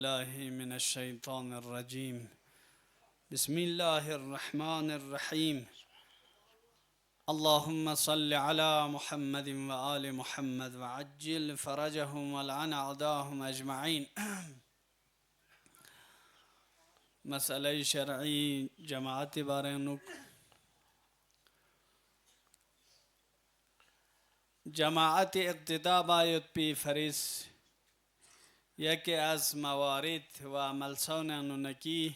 الله من الشيطان الرجيم. بسم الله الرحمن الرحيم. اللهم صل على محمد وآل محمد وعجل فرجهم ولعن أعداءهم أجمعين. مسألة شرعي جماعت بارنوك جماعت اقتدا باید پی فریس یکی از موارد و عملسون انونکی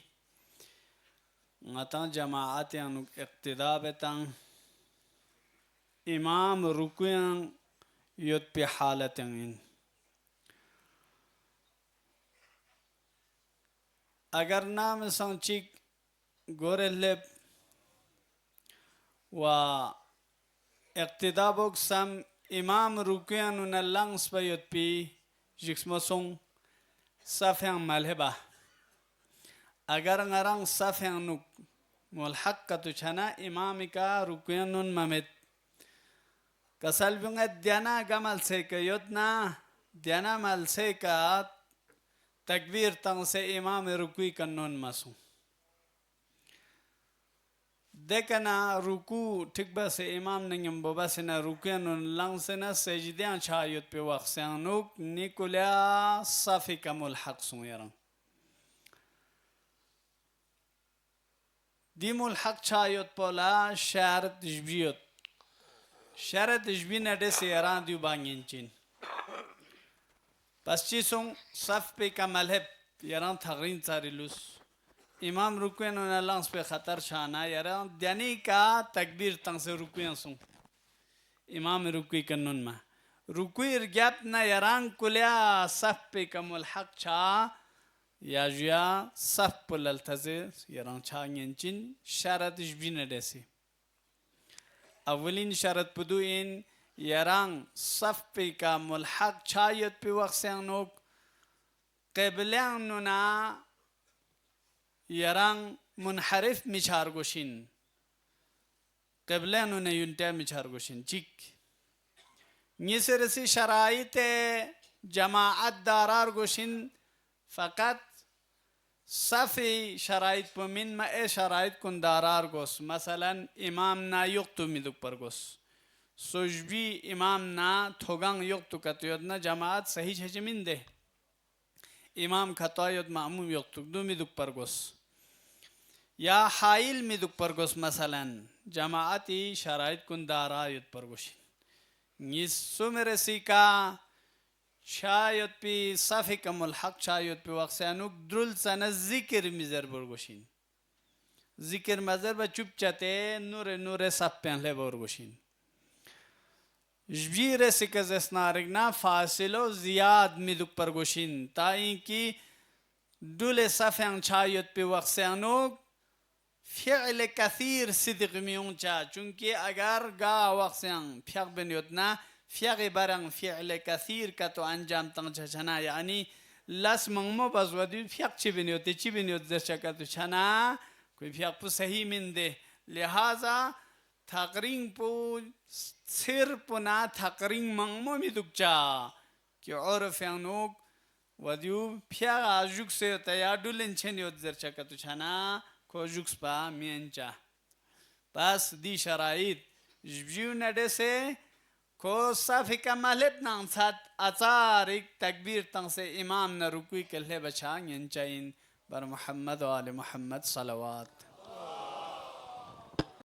متا جماعت انو اقتدا بتن امام رکوین یود پی حالتن اگر نام سانچیک گوره لب و اقتدا بکسم امام رکوین نلنگس بیود پی جکسمسون صفحان ملهبه اگر نران صفحان نک ملحق کتو چنا امامی کا رکوینون ممت کسل بینگت دیانا گمل سے که یدنا دیانا مل سے که تکبیر تنگ سے امام رکوی کنون مسو دیکھنا رکو ٹھیک بس امام نگم بس نہ رکوینون لنگ سے نہ سجدیاں چایت پہ وقت سیانوک نیکولیا صفی کا ملحق سوں یرم دی ملحق چایت پولا شرط جبیت شرط جبی نڈے سے یران دیو بانگین چین پس چیسوں صف پہ کا ملحب یران تغرین ساری لوس امام رکوین ان لانس پہ خطر شانا یران دیانی کا تکبیر تنگ سے رکوین سوں امام رکوی کنن ما رکوی رگیب نا یران کلیا صف پہ کا ملحق چا یا جیا صف پہ للتزر یران چاگین چین شرط جبین دیسی اولین شرط پدو این یران صف پہ کا ملحق چایت پہ وقت سیانوک قبلیان نونا یران منحرف میچار گوشین قبلیان نونا یونتیا میچار گوشین چیک نیسرسی شرائط جماعت دارار گوشین فقط صفی شرائط پمین ما اے شرائط کن دارار گوس مثلا امام نا یقتو میدوک پر گوس سجبی امام نا تھوگان یقتو کتویدنا جماعت صحیح چھجمین دے امام خطایت معموم یقتو دو میدوک پر گوس یا حائل میدوک پر گوس مثلا جماعتی شرائط کن دارایت پر گوشین نیسو مرسی کا شاید پی صفی کا ملحق شاید پی وقت سیانوک درل سانا ذکر میزر برگوشین ذکر مزر با چوب چاتے نور صف پہنلے برگوشین جبیر سکز اسنارگنا فاصلو زیاد میدوک پرگوشین تا اینکی دول صفیان شاید پی وقت سیانوک فعل کثیر صدق میون چا چونکہ اگر گا وقت سیان فیق بنیوتنا فیق برنگ فعل کثیر کا تو انجام تنگ چنا یعنی لس منگمو بس ودی فیق چی بنیوت در چکا تو چنا کوئی فیق پو صحیح من دے لہذا تقرین پو سر پنا تقرین منگمو می دک چا کہ عرف انوک ودیو فیق آجوک سے تیادو لنچنیوت در چکا تو چنا کو جوکس پا مین چا پس دی شرائط جبیو نڈے سے کو صفی کا ملحب نام ساتھ اچار ایک تکبیر تنگ سے امام نہ رکوی کلے بچا ینچائین بر محمد و آل محمد صلوات